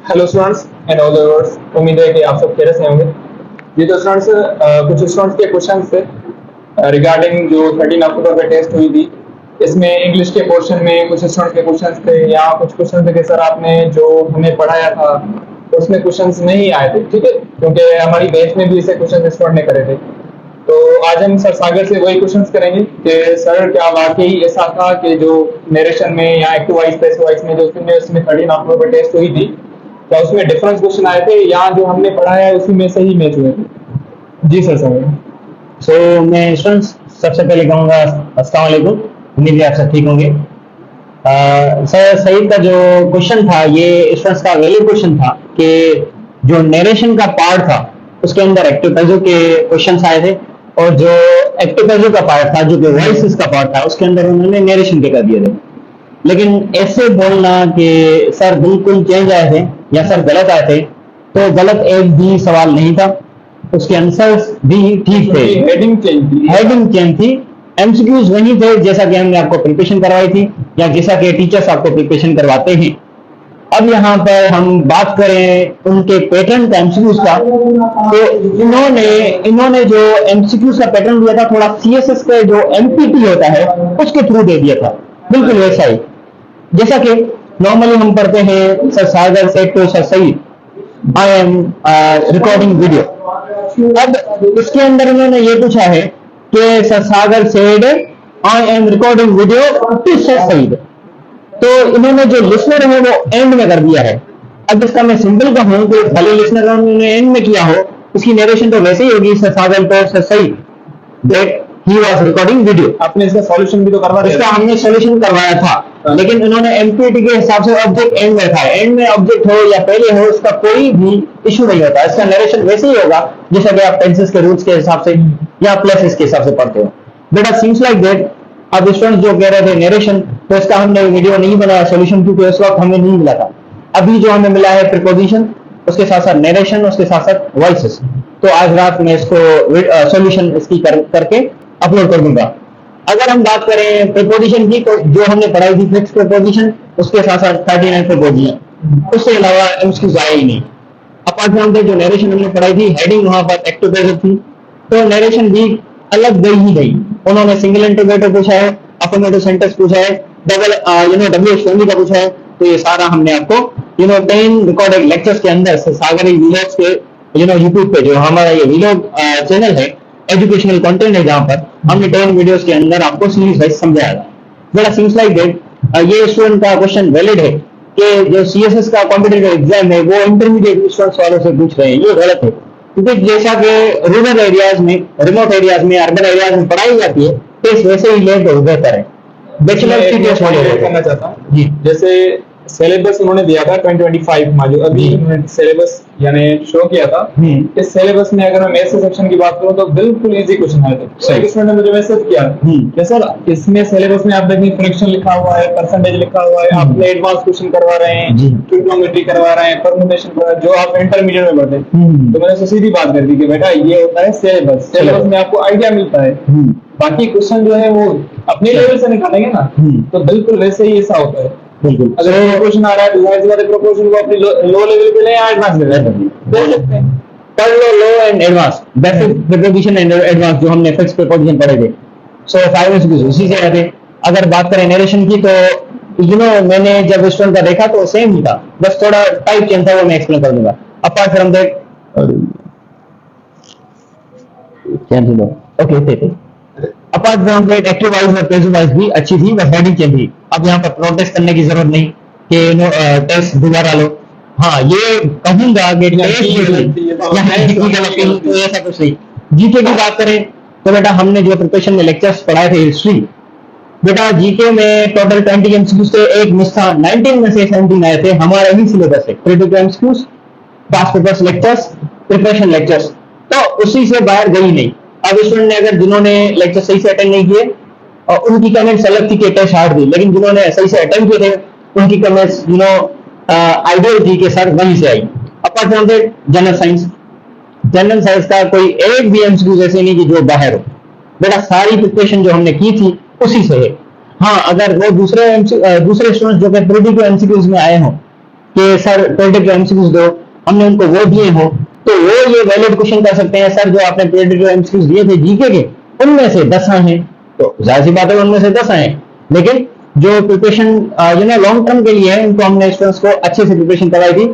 Hello students and all the viewers, उम्मीद है कि आप सब खैरियत से होंगे। ये तो स्टूडेंट्स कुछ स्टूडेंट्स के क्वेश्चन थे रिगार्डिंग जो 13 अक्टूबर पे टेस्ट हुई थी। इसमें इंग्लिश के पोर्शन में कुछ स्टूडेंट्स के क्वेश्चन थे, या कुछ क्वेश्चन थे कि सर आपने जो हमें पढ़ाया था उसमें क्वेश्चन नहीं आए थे, ठीक है, क्योंकि हमारी बैच में भी ऐसे क्वेश्चन स्टूडेंट ने करे थे। तो आज हम सर सागर से वही क्वेश्चंस करेंगे कि सर क्या वाकई ऐसा था कि जो नरेशन में या एक्टिव वॉइस पैसिव वॉइस में जो उसमें 13 अक्टूबर पर टेस्ट हुई थी, क्या उसमें डिफरेंस क्वेश्चन आए थे या जो हमने पढ़ाया है उसी में सही मैच हुए थे। जी सर। सर मैं स्टूडेंट्स सबसे पहले कहूँगा अस्सलाम वालेकुम, उम्मीद है आप सब ठीक होंगे। सर सईद का जो क्वेश्चन था ये स्टूडेंट्स का वैलिड क्वेश्चन था कि जो नरेशन का पार्ट था उसके अंदर एक्टिव पैसिव के क्वेश्चंस आए थे, और जो एक्टिव पैसिव का पार्ट था जो कि वॉइस का पार्ट था उसके अंदर उन्होंने नरेशन के कर दिए थे। लेकिन ऐसे बोलना कि सर बिल्कुल चेंज आए थे या सर गलत आए थे, तो गलत एक भी सवाल नहीं था, उसके आंसर्स भी ठीक थे। हेडिंग चेंज थी, एमसीक्यूज वही थे जैसा कि हमने आपको प्रिपरेशन करवाई थी या जैसा कि टीचर्स आपको प्रिपरेशन करवाते हैं। अब यहाँ पर हम बात करें उनके पैटर्न का एमसीक्यूज का, तो इन्होंने जो एमसीक्यूज का पैटर्न दिया था थोड़ा सीएसएस का जो एमपीटी होता है उसके थ्रू दे दिया था, बिल्कुल वैसा ही जैसा कि नॉर्मली हम पढ़ते हैं। Sir Sagar said to sir Saeed I am recording video. अब इसके अंदर इन्होंने ये पूछा है कि sir Sagar said I am recording video to sir Saeed, तो इन्होंने जो लिसनर है वो एंड में कर दिया है। अब इसका मैं सिंपल कहूं तो भले लिसनर उन्होंने एंड में किया हो, इसकी नरेशन तो वैसे ही होगी sir Sagar to sir Saeed that he was recording video. आपने इसका सॉल्यूशन भी तो करवा दिया, इसका हमने सॉल्यूशन करवाया था, लेकिन इन्होंने एमपीटी के हिसाब से ऑब्जेक्ट एंड में रखा है। एंड में ऑब्जेक्ट हो या पहले हो उसका कोई भी इशू नहीं होता, इसका नरेशन वैसे ही होगा जैसा कि आप टेंसेस के रूल्स के हिसाब से या प्लेसेस के हिसाब से पढ़ते हो। But it seems like that अब स्टूडेंट्स जो कह रहे थे नरेशन, तो इसका हमने वीडियो नहीं बनाया सॉल्यूशन, क्योंकि उस वक्त हमें नहीं मिला था। अभी जो हमें मिला है प्रीपोजिशन, उसके साथ साथ नरेशन, उसके साथ साथ वॉइसेस, तो आज रात में इसको सॉल्यूशन इसकी करके अपलोड कर दूंगा। अगर हम बात करें प्रीपोजिशन की, तो जो हमने पढ़ाई थी फिक्स प्रीपोजिशन, उसके साथ साथ 39 प्रीपोजिशन, उसके अलावा एमसीक्यूज आए ही नहीं। अपार्ट फ्रॉम दैट जो नरेशन हमने पढ़ाई थी, हेडिंग वहां पर एक्टिव पैसिव थी, तो नरेशन भी अलग गई ही गई। उन्होंने सिंगल इंटरोगेटिव पूछा है, अफर्मेटिव सेंटेंस पूछा है, डबल डब्ल्यूएच फैमिली का पूछा है, तो ये सारा हमने आपको 10 रिकॉर्डेड लेक्चर्स के अंदर सागरी व्लॉग्स के यूट्यूब पे जो हमारा ये व्लॉग चैनल है, एजुकेशनल कंटेंट है, जहां पर हमने 10 वीडियोस के अंदर आपको सीरीज वाइज समझाया था। बड़ा सीम्स लाइक दैट ये स्टूडेंट का क्वेश्चन वैलिड है कि जो सीएसएस का कॉम्पिटिटिव एग्जाम है वो इंटरमीडिएट स्टूडेंट्स वालों से पूछ रहे हैं, ये गलत है। क्योंकि जैसा कि रूरल एरियाज में, रिमोट एरियाज में, अर्बन एरियाज में पढ़ाई जाती है, टेस्ट वैसे ही ले तो बेहतर है। बैचलर की टेस्ट करना चाहता हूँ जी। जैसे सिलेबस उन्होंने दिया था 2025 में, जो अभी उन्होंने सिलेबस यानी शो किया था, इस सिलेबस में अगर मैं मैथ्स सेक्शन की बात करूं तो बिल्कुल इजी क्वेश्चन आए थे। एक स्टूडेंट ने मुझे मैसेज किया कि सर इसमें सिलेबस में आप देखिए फ्रैक्शन लिखा हुआ है, परसेंटेज लिखा हुआ है, आप एडवांस क्वेश्चन करवा रहे हैं, ट्रिग्नोमेट्री करवा रहे हैं, परम्यूटेशन करवा रहे हैं, जो आप इंटरमीडिएट में पढ़ते हैं। तो मैंने उससे सीधी बात कर दी कि बेटा ये होता है सिलेबस, सिलेबस में आपको आइडिया मिलता है, बाकी क्वेश्चन जो है वो अपने लेवल से निकालेंगे ना, तो बिल्कुल वैसे ही ऐसा होता है। बिल्कुल अगर प्रोपोर्शन आ रहा है डिवाइड वाले प्रोपोर्शन को अपनी लो लेवल पे ले या एडवांस लेवल पे देख सकते हैं। कर लो and advance, basic preposition and advance जो हमने फिक्स प्रीपोजिशन पढ़े थे, सो 5 एमसीक्यूज उसी से आए थे। अगर बात करें नरेशन की, तो मैंने जब स्टूडेंट का देखा तो सेम ही था, बस थोड़ा टाइप चेंज था, वो मैं एक्सप्लेन कर दूंगा। Apart from that okay, apart from that active voice और पैसिव वॉइस भी अच्छी थी, बस हेडिंग चेंज थी। अब यहाँ पर प्रोटेस्ट करने की जरूरत नहीं कि टेस्ट दोबारा लो। हाँ, ये कहूंगा कि ऐसा कुछ नहीं। जीके की बात करें तो बेटा हमने जो प्रिपरेशन में लेक्चर्स पढ़ाए थे हिस्ट्री, बेटा जीके में टोटल 20 एमसीक्यूज थे, एक मिस था, 19 में से 17 आए थे हमारे ही सिलेबस से, critical MCQs, past papers lectures, preparation lectures, तो उसी से बाहर गई नहीं। अब स्टूडेंट ने अगर जिन्होंने लेक्चर सही से अटेंड नहीं किए और उनकी कमेंट्स अलग थी कि टेस्ट हार्ड थी, लेकिन जिन्होंने सही से अटेंड किए थे उनकी कमेंट्स आइडियल थी कि सर वहीं से आई। Apart from that general science का कोई एक भी एमसीक्यूज ऐसे नहीं कि जो बाहर हो, बेटा सारी प्रिपरेशन जो हमने की थी उसी से है। हाँ, अगर वो दूसरे स्टूडेंट्स जो कि प्रीडी के एमसीक्यूज में आए हों कि सर प्रेडिक्टिव एमसीक्यूज दो, हमने उनको वो दिए हो, तो वो ये वैलिड क्वेश्चन कर सकते हैं, सर जो आपने प्रेडिक्टिव एमसीक्यूज दिए थे जीके के उनमें से 10 आए हैं, तो जाहिर सी बात है उनमें से 10 आए हैं। लेकिन जो प्रिपरेशन लॉन्ग टर्म के लिए है, उनको हमने स्टूडेंट्स को अच्छे से प्रिपरेशन करवाई थी,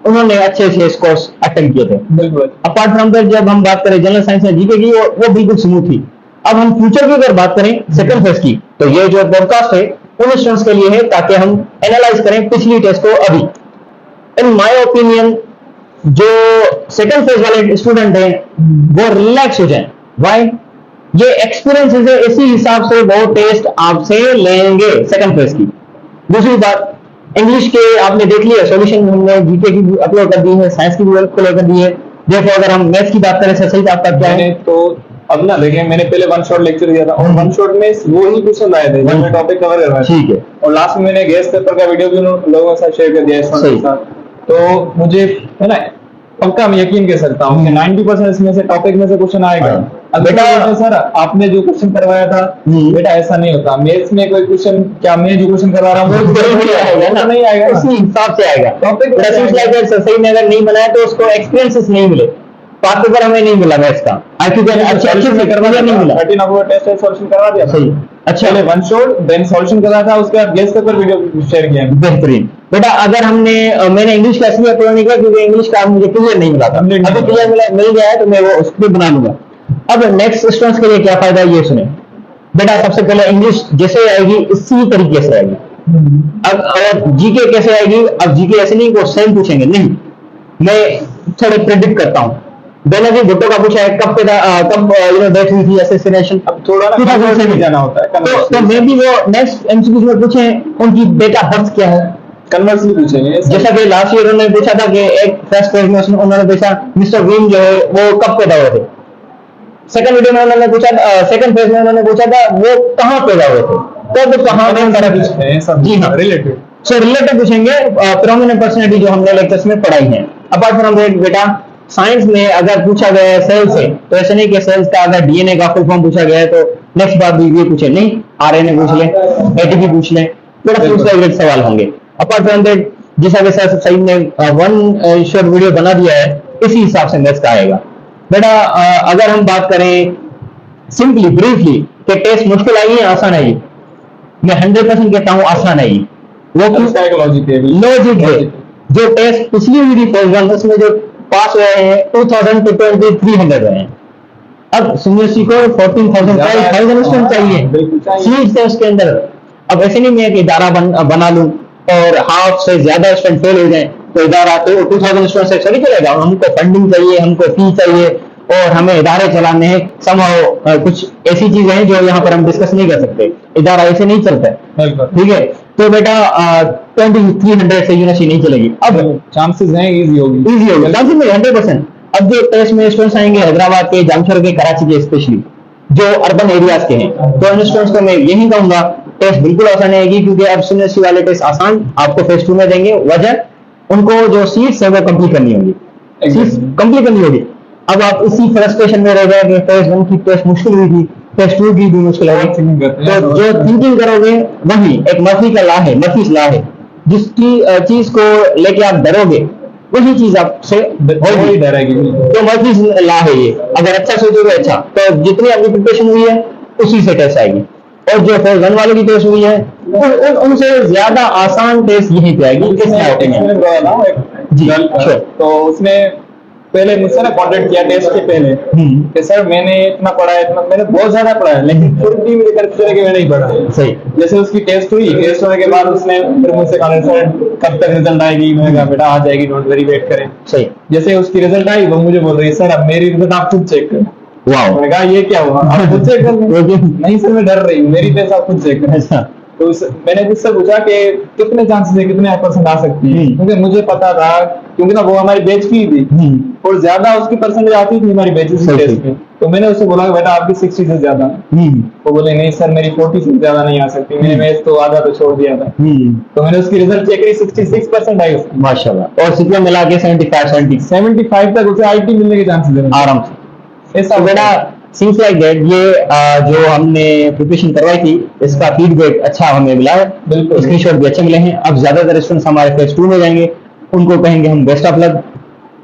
उन्होंने अच्छे से इस कोर्स अटेंड किए थे। बिल्कुल। अपार्ट फ्रॉम दैट जब हम बात करें जनरल साइंस में जीके की, वो बिल्कुल स्मूथ थी। अब हम फ्यूचर की अगर बात करें सेकंड फेज की, तो ये जो पॉडकास्ट है उन स्टूडेंट्स के लिए है ताकि हम एनालाइज करें पिछली टेस्ट को अभी। इन माय ओपिनियन जो सेकंड फेज वाले स्टूडेंट हैं वो रिलैक्स हो जाएं। व्हाई? ये एक्सपीरियंस है, इसी हिसाब से वो टेस्ट आपसे लेंगे सेकंड फेज की। दूसरी बात, इंग्लिश के आपने देख लिया सॉल्यूशन, हमने जीके की अपलोड कर दी है, साइंस की भी अपलोड कर दी है। देखो अगर हम मैथ्स की बात करें, सही आपका क्या है? तो अब ना देखिए, मैंने पहले वन शॉट लेक्चर दिया था और वन शॉट में वो ही क्वेश्चन आए थे जो मैं टॉपिक कवर कर रहा था। ठीक है। और लास्ट में मैंने गेस्ट पेपर का वीडियो भी लोगों के साथ शेयर कर दिया सही। के साथ। तो मुझे है ना पक्का मैं यकीन कर सकता हूँ कि 90% इसमें से टॉपिक में से क्वेश्चन आएगा। अब बेटा सर आपने जो क्वेश्चन करवाया था बेटा ऐसा नहीं होता, मैथ्स में कोई क्वेश्चन, क्या मैं जो क्वेश्चन करवा रहा हूँ वो नहीं आएगा, इसी हिसाब से आएगा। टॉपिक सही में अगर नहीं बनाया तो उसको एक्सपीरियंसेस नहीं मिले, पास पेपर हमें नहीं मिला मैथ्स का, अच्छे से करवा नहीं मिला, 13 नंबर टेस्ट सॉल्यूशन करवा दिया। सही। अच्छा, पहले वन शॉट देन सॉल्यूशन करा था, उसके बाद गेस्ट पेपर वीडियो शेयर किया। बेहतरीन। बेटा अगर मैंने इंग्लिश का इसलिए अपलोड नहीं किया क्योंकि इंग्लिश का मुझे क्लियर नहीं मिला था, अभी क्लियर मिल गया है तो मैं वो उसको बना लूंगा। अब नेक्स्ट स्टूडेंट्स के लिए क्या फायदा है ये सुने। बेटा सबसे पहले इंग्लिश जैसे आएगी इसी तरीके से आएगी। अब जीके कैसे आएगी? अब जीके ऐसे नहीं को सेम पूछेंगे, नहीं, मैं थोड़े प्रेडिक्ट करता हूँ। बेनजीर भुट्टो का पूछा है कब डेथ हुई थी असैसिनेशन, अब थोड़ा ना कंवर्ट में जाना होता है, तो मैं भी वो नेक्स्ट एमसीक्यूज में पूछे उनकी डेट ऑफ बर्थ क्या है, कन्वर्स भी पूछेंगे। जैसा कि लास्ट ईयर उन्होंने पूछा था कि एक फर्स्ट फेज में उन्होंने पूछा मिस्टर ग्रीन जो है वो कब पैदा हुए थे। सेकंड वीडियो में उन्होंने पूछा, सेकंड फेज में उन्होंने पूछा था वो कहाँ पैदा हुए थे, तब कहाँ में। जी हाँ, रिलेटेड। सो रिलेटेड पूछेंगे प्रोमिनेंट पर्सनैलिटी जो हमने लेक्चर्स में पढ़ाई है। अपार्ट फ्रॉम दैट बेटा साइंस में अगर पूछा गया है सेल से, तो ऐसे नहीं कि सेल्स का अगर डीएनए का फुल फॉर्म पूछा गया है तो नेक्स्ट बार भी ये पूछे, नहीं, आरएनए पूछ ले, एटीपी पूछ ले, थोड़ा फ्यूचर सवाल होंगे। अपार्ट फ्रॉम दैट जैसा कि सर सही ने वन शॉर्ट वीडियो बना दिया है, इसी हिसाब से मैथ्स का आएगा। बेटा अगर हम बात करें सिंपली ब्रीफली कि टेस्ट मुश्किल आई है आसान आई, मैं 100% कहता हूँ आसान आई। वो लॉजिक है जो टेस्ट पिछली हुई थी उसमें जो पास हुए हैं 2000 to 2300 रहे हैं। अब यूनिवर्सिटी को 14,000 स्टूडेंट चाहिए सीट से उसके अंदर। अब ऐसे नहीं मैं कि इदारा बना लूं और हाफ से ज्यादा स्टूडेंट फेल हो जाए तो इदारा तो 2000 स्टूडेंट से चली चलेगा। हमको फंडिंग चाहिए, हमको फी चाहिए और हमें इदारे चलाने हैं। समहाउ कुछ ऐसी चीजें हैं जो यहाँ पर हम डिस्कस नहीं कर सकते, इदारा ऐसे नहीं चलता है, ठीक है। तो बेटा 2300 से यूनिवर्सिटी नहीं चलेगी। अब चांसेस हैं इजी होगी, चांसेस में 100%। अब जो टेस्ट में स्टूडेंट्स आएंगे हैदराबाद के, जामशोर के, कराची के, स्पेशली जो अर्बन एरियाज के हैं, तो इन स्टूडेंट्स को मैं यही कहूंगा टेस्ट बिल्कुल आसान आएगी क्योंकि अब यूनिवर्सिटी वाले टेस्ट आसान आपको फेज 2 में देंगे। वजह उनको जो सीट्स है वो कंप्लीट करनी होगी, सीट्स कंप्लीट करनी होगी। अब आप इसी फ्रस्ट्रेशन में रह गए कि फेज 1 की टेस्ट मुश्किल हुई थी, फेज 2 की भी मुश्किल है, तो जो थिंकिंग करोगे वही एक मर्फी का लॉ है, मर्फीज लॉ है, जिसकी चीज को लेके आप डरोगे वही चीज आपसे होगी, डरेगी। तो मर्फीज लॉ है ये, अगर अच्छा सोचोगे अच्छा, तो जितनी आपकी प्रिपरेशन हुई है उसी से टेस्ट आएगी। और जो फेज 1 वाले की टेस्ट हुई है उनसे ज्यादा आसान टेस्ट यही पे आएगी। जी तो उसने पहले मुझसे ना कॉन्टेक्ट किया टेस्ट के पहले कि सर मैंने इतना पढ़ा है, इतना मैंने बहुत ज्यादा पढ़ा है, लेकिन फिर भी मेरे घर पे मैं नहीं पढ़ा। सही। जैसे उसकी टेस्ट हुई, टेस्ट होने के बाद उसने फिर मुझसे कहा सर कब तक रिजल्ट आएगी, मैंने कहा बेटा आ जाएगी, डोंट वरी, वेट करें। सही। जैसे उसकी रिजल्ट आई वो मुझे बोल रही है सर अब मेरी रिजल्ट आप खुद चेक करें। वाह। मैंने कहा ये क्या हुआ, आप खुद चेक कर नहीं सर मैं डर रही हूँ, मेरी टेस्ट आप खुद चेक करें। तो मैंने उससे पूछा कि कितने चांसेस है, कितने परसेंट आ सकती है, क्योंकि मुझे पता था क्योंकि ना वो हमारी बैच की थी और ज्यादा उसकी परसेंटेज आती थी हमारी बैच की टेस्ट में। तो मैंने उससे बोला बेटा आपकी 60 से ज्यादा, वो बोले नहीं सर मेरी 40 से ज्यादा नहीं आ सकती, मैंने मैच तो आधा तो छोड़ दिया था। तो मैंने उसकी रिजल्ट चेक करी, 66% आई उसकी माशाल्लाह, और सीपीएम मिला के 75 तक उसे आईटी मिलने के चांसेस है आराम से। ऐसा बेटा सीन्स लाइक दैट ये जो हमने प्रिपरेशन करवाई थी इसका फीडबैक अच्छा हमें मिला है, बिल्कुल स्क्रीनशॉट भी अच्छे मिले हैं। अब ज्यादातर स्टूडेंट्स हमारे फेज 2 में जाएंगे उनको कहेंगे हम बेस्ट ऑफ लक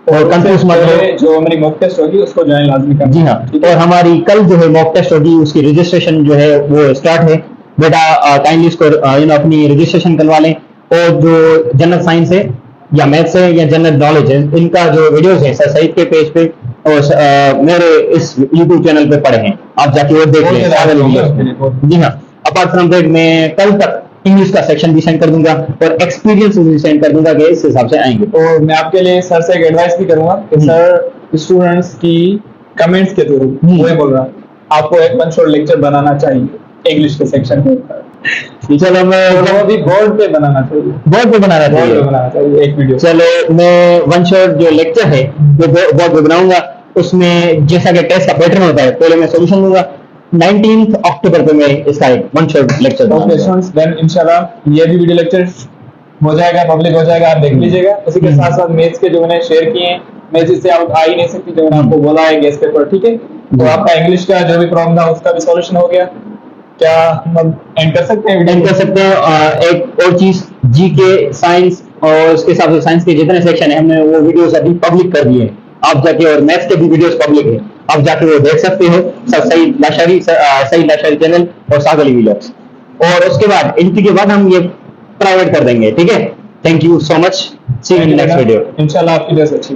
और कंफ्यूज मत हो। जो मेरी मॉक टेस्ट होगी उसको ज्वाइन लाजमी करना। जी हाँ, और हमारी कल जो है मॉक टेस्ट होगी, उसकी रजिस्ट्रेशन जो है वो स्टार्ट है। बेटा काइंडली इसको अपनी रजिस्ट्रेशन करवा लें। और जो जनरल साइंस है या मैथ्स है या जनरल नॉलेज है, इनका जो वीडियोस है सर सईद के पेज पे और मेरे इस यूट्यूब चैनल पे पड़े हैं, आप जाके वो देख लें सारे वीडियोस। जी हाँ, अपार्ट फ्रॉम दैट मैं कल तक इंग्लिश का सेक्शन भी सेंड कर दूंगा और एक्सपीरियंस भी सेंड कर दूंगा कि इस हिसाब से आएंगे। और मैं आपके लिए सर से एक एडवाइस भी करूंगा कि सर स्टूडेंट्स की कमेंट्स के थ्रू वही बोल रहा हूँ, आपको एक वन शॉट लेक्चर बनाना चाहिए इंग्लिश के सेक्शन के ऊपर। चलो मैं वो भी बोर्ड पे बनाना चाहिए, बोर्ड पे बनाना बोर्ड पे चाहिए। बनाना चाहिए एक वीडियो। चलो मैं वन शॉट जो लेक्चर है वो बोर्ड पे बनाऊंगा। उसमें जैसा कि टेस्ट का पैटर्न होता है, पहले मैं सोल्यूशन दूंगा, 19 अक्टूबर पे मैं इसका एक one shot lecture okay students, then इंशाल्लाह ये भी वीडियो लेक्चर हो जाएगा, पब्लिक हो जाएगा, आप देख लीजिएगा। उसी के साथ साथ मैथ्स के जो मैंने शेयर किए हैं, मैथ्स से आप आ ही नहीं सकती, जो मैंने आपको बोला है गेस्ट पेपर, ठीक है। तो आपका इंग्लिश का जो भी प्रॉब्लम था उसका भी सॉल्यूशन हो गया। क्या हम एंड कर सकते हैं एंड कर सकते हैं। एक और चीज, जीके, साइंस और उसके हिसाब से साइंस के जितने सेक्शन है हमने वो वीडियोस अभी पब्लिक कर दिए हैं, आप जाके, और मैथ्स के भी वीडियोस पब्लिक है, आप जाके वो देख सकते हो। सईद लाशारी चैनल और साग अली व्लॉग्स। और उसके बाद एंट्री के बाद हम ये प्राइवेट कर देंगे, ठीक है। Thank you so much, see you in next video. इंशाल्लाह आपकी ड्रेस अच्छी